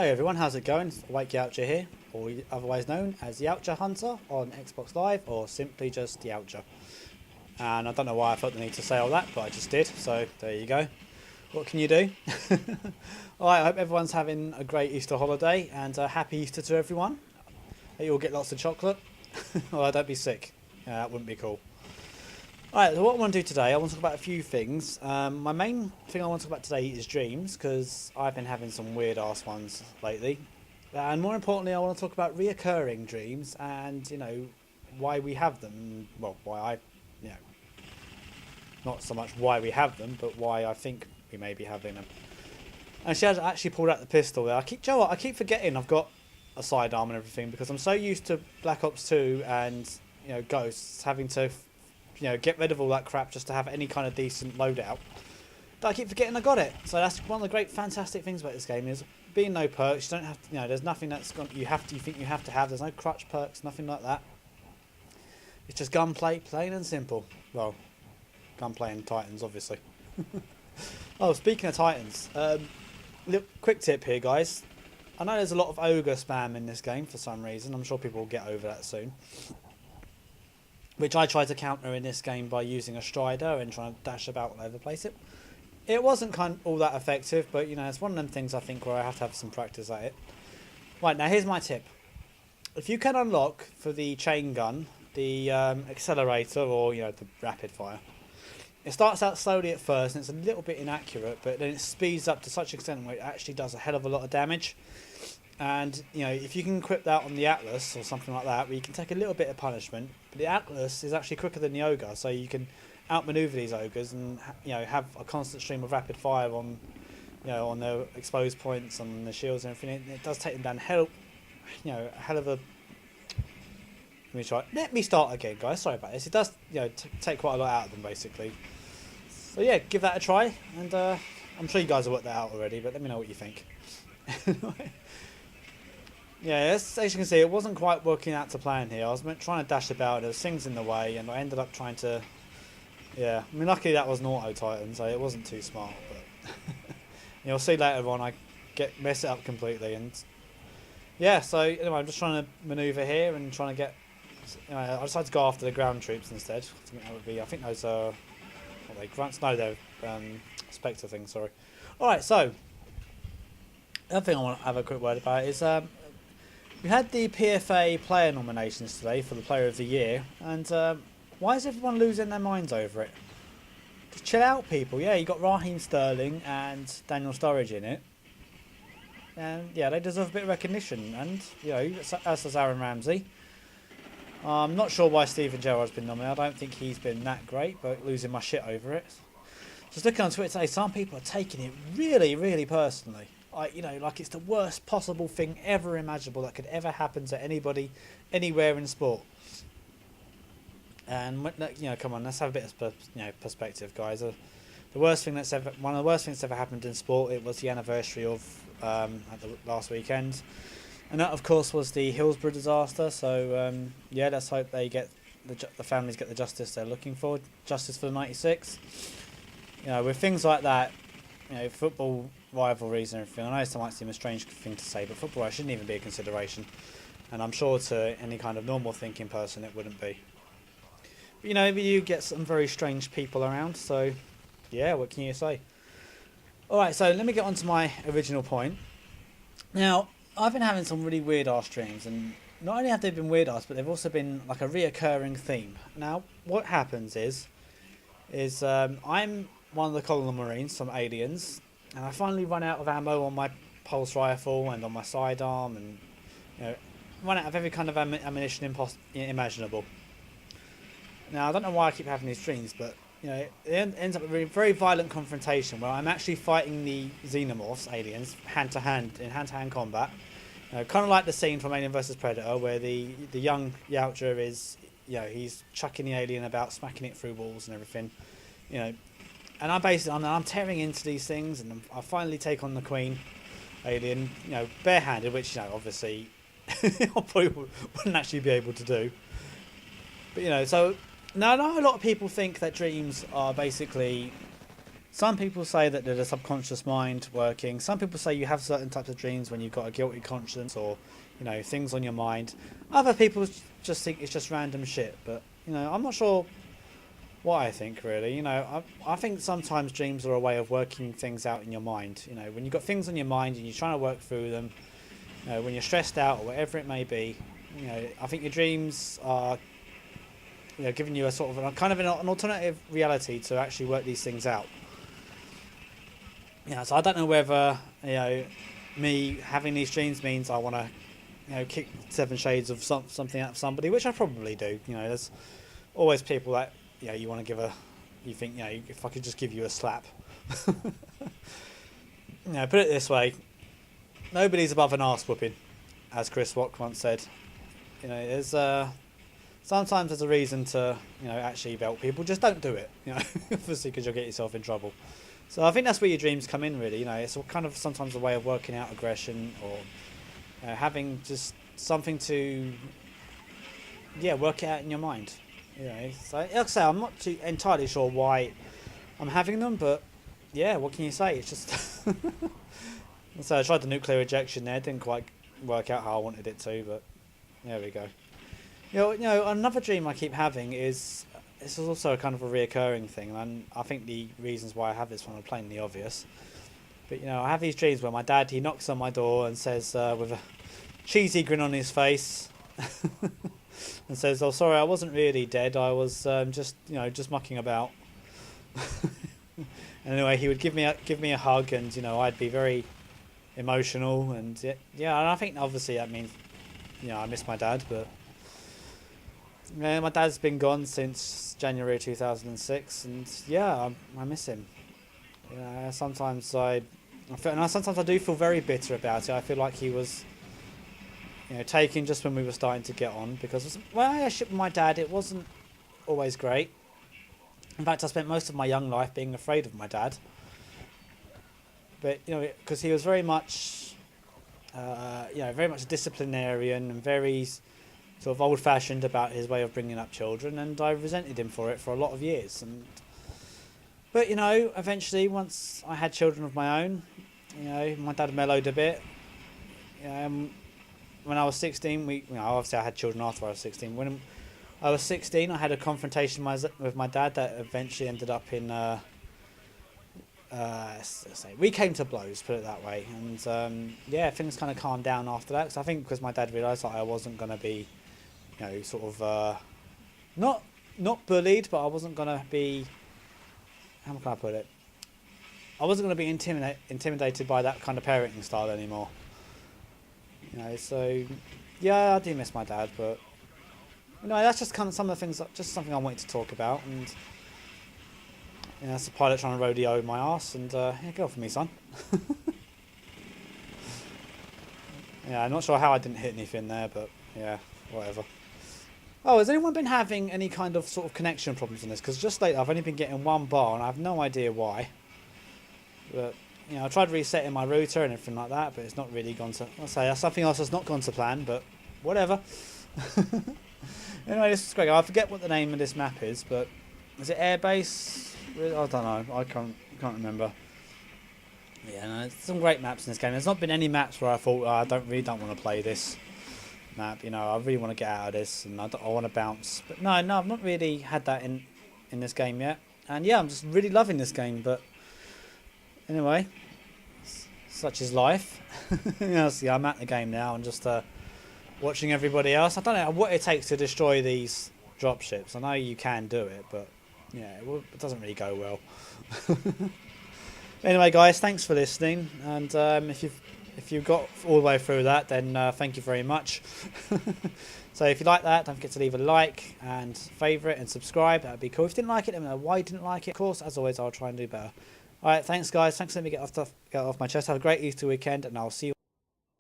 Hi everyone, how's it going? It's Wake Yautja here, or otherwise known as Yautja Hunter on Xbox Live, or simply just Yautja. And I don't know why I felt the need to say all that, but I just did, so there you go. What can you do? Alright, I hope everyone's having a great Easter holiday, and a happy Easter to everyone. Hope you all get lots of chocolate. Oh, don't be sick. Yeah, that wouldn't be cool. Alright, so what I want to do today, I want to talk about a few things. My main thing I want to talk about today is dreams, because I've been having some weird ass ones lately. And more importantly, I want to talk about reoccurring dreams and, why we have them. Well, not so much why we have them, but why I think we may be having them. And she has actually pulled out the pistol there. I keep forgetting I've got a sidearm and everything, because I'm so used to Black Ops 2 and, Ghosts having to get rid of all that crap just to have any kind of decent loadout. But I keep forgetting I got it. So that's one of the great, fantastic things about this game is being no perks. You don't have to, there's nothing that's you think you have to have. There's no crutch perks, nothing like that. It's just gunplay, plain and simple. Well, gunplay and Titans, obviously. Oh, speaking of Titans, quick tip here, guys. I know there's a lot of ogre spam in this game for some reason. I'm sure people will get over that soon. Which I tried to counter in this game by using a strider and trying to dash about all over the place. It wasn't all that effective, but it's one of them things I think where I have to have some practice at it. Right, now here's my tip. If you can unlock for the chain gun, the accelerator or the rapid fire, it starts out slowly at first and it's a little bit inaccurate, but then it speeds up to such an extent where it actually does a hell of a lot of damage. And if you can equip that on the Atlas or something like that, where you can take a little bit of punishment, but the Atlas is actually quicker than the ogre, so you can outmaneuver these ogres and have a constant stream of rapid fire on on their exposed points, on the shields and everything. It does take them down a hell of a. Let me try. Let me start again, guys. Sorry about this. It does take quite a lot out of them basically. So yeah, give that a try, and I'm sure you guys have worked that out already, but let me know what you think. Yeah, as you can see, it wasn't quite working out to plan here. I was trying to dash about, there was things in the way, and I ended up trying to... Yeah, I mean, luckily that was an auto Titan, so it wasn't too smart, but... You'll see later on, I mess it up completely, and... Yeah, so, anyway, I'm just trying to manoeuvre here, and trying to get... I decided to go after the ground troops instead. I think those are... What are they? Grunts? No, they're... Spectre things, sorry. Alright, so... The other thing I want to have a quick word about is... We had the PFA player nominations today for the Player of the Year, and why is everyone losing their minds over it? Just chill out, people. Yeah, you got Raheem Sterling and Daniel Sturridge in it, and yeah, they deserve a bit of recognition. And as does Aaron Ramsey. I'm not sure why Steven Gerrard's been nominated. I don't think he's been that great, but losing my shit over it. Just looking on Twitter today, some people are taking it really, really personally. Like it's the worst possible thing ever imaginable that could ever happen to anybody, anywhere in sport. And come on, let's have a bit of perspective, guys. One of the worst things that's ever happened in sport. It was the anniversary of at the last weekend, and that of course was the Hillsborough disaster. So yeah, let's hope they get the families get the justice they're looking for, justice for the '96. With things like that, football rivalries and everything. I know it might seem a strange thing to say, but football shouldn't even be a consideration, and I'm sure to any kind of normal thinking person it wouldn't be. But you get some very strange people around, so yeah, what can you say? Alright, so let me get on to my original point. Now, I've been having some really weird ass dreams, and not only have they been weird ass, but they've also been like a reoccurring theme. Now, what happens is I'm one of the colonial marines, some aliens, and I finally run out of ammo on my pulse rifle and on my sidearm, and run out of every kind of ammunition imaginable. Now I don't know why I keep having these dreams, but it ends up a very violent confrontation where I'm actually fighting the xenomorphs, aliens, hand to hand combat. Kind of like the scene from Alien vs Predator, where the young Yautja is he's chucking the alien about, smacking it through walls and everything, And I'm tearing into these things, and I finally take on the Queen alien, barehanded, which obviously I probably wouldn't actually be able to do. But so now I know a lot of people think that dreams are basically Some people say that there's a subconscious mind working. Some people say you have certain types of dreams when you've got a guilty conscience or, you know, things on your mind. Other people just think it's just random shit. But, you know, I'm not sure what I think, really. You know, I think sometimes dreams are a way of working things out in your mind. You know, when you've got things on your mind and you're trying to work through them, you know, when you're stressed out or whatever it may be, you know, I think your dreams are, you know, giving you a sort of an alternative reality to actually work these things out. Yeah, so I don't know whether, you know, me having these dreams means I want to, you know, kick 7 shades of something out of somebody, which I probably do. You know, there's always people that, you know, you want to give you think, you know, if I could just give you a slap. You know, put it this way, nobody's above an arse whooping, as Chris Rock once said. You know, there's sometimes there's a reason to, you know, actually belt people. Just don't do it, you know, obviously, because you'll get yourself in trouble. So I think that's where your dreams come in, really. You know, it's kind of sometimes a way of working out aggression or having just something to, yeah, work it out in your mind. You know, so like I say, I'm not too entirely sure why I'm having them, but yeah, what can you say? It's just. So I tried the nuclear ejection there, didn't quite work out how I wanted it to, but there we go. You know, another dream I keep having is. This is also kind of a reoccurring thing, and I think the reasons why I have this one are plainly obvious. But, you know, I have these dreams where my dad, he knocks on my door and says, with a cheesy grin on his face, and says, "Oh, sorry, I wasn't really dead. I was just, you know, just mucking about." Anyway, he would give me a hug, and, you know, I'd be very emotional, and yeah, and I think obviously that means, you know, I miss my dad, but. Yeah, my dad's been gone since January 2006, and yeah, I miss him. Yeah, sometimes I do feel very bitter about it. I feel like he was, you know, taken just when we were starting to get on, because my relationship with my dad, it wasn't always great. In fact, I spent most of my young life being afraid of my dad. But, you know, because he was very much, you know, very much a disciplinarian and very sort of old-fashioned about his way of bringing up children, and I resented him for it for a lot of years. But, you know, eventually, once I had children of my own, you know, my dad mellowed a bit. When I was 16, you know, obviously I had children after I was 16. When I was 16, I had a confrontation with my dad that eventually ended up in, we came to blows, put it that way. And, yeah, things kind of calmed down after that, because I think because my dad realised that I wasn't going to be, you know, sort of, not bullied, but I wasn't going to be, how can I put it? I wasn't going to be intimidated by that kind of parenting style anymore. You know, so, yeah, I do miss my dad, but, you know, that's just kind of some of the things, just something I wanted to talk about, and, you know, that's the pilot trying to rodeo my arse, and, yeah, go for me, son. Yeah, I'm not sure how I didn't hit anything there, but, yeah, whatever. Oh, has anyone been having any kind of sort of connection problems on this? Because just lately I've only been getting one bar and I have no idea why. But, you know, I tried resetting my router and everything like that, but it's not really gone to... I'll say that's something else that's not gone to plan, but whatever. Anyway, this is great. I forget what the name of this map is, but... Is it Airbase? I don't know. I can't remember. Yeah, no, there's some great maps in this game. There's not been any maps where I thought, I don't want to play this map, you know, I really want to get out of this and I want to bounce. But no, I've not really had that in this game yet. And yeah, I'm just really loving this game, but anyway, such is life. You know, see, I'm at the game now and just watching everybody else. I don't know what it takes to destroy these dropships. I know you can do it, but yeah, it doesn't really go well. Anyway, guys, thanks for listening, and if you've got all the way through that, then thank you very much. So if you like that, don't forget to leave a like and favourite and subscribe. That'd be cool. If you didn't like it, let me know why you didn't like it. Of course, as always, I'll try and do better. All right, thanks, guys. Thanks for letting me get off my chest. Have a great Easter weekend, and I'll see you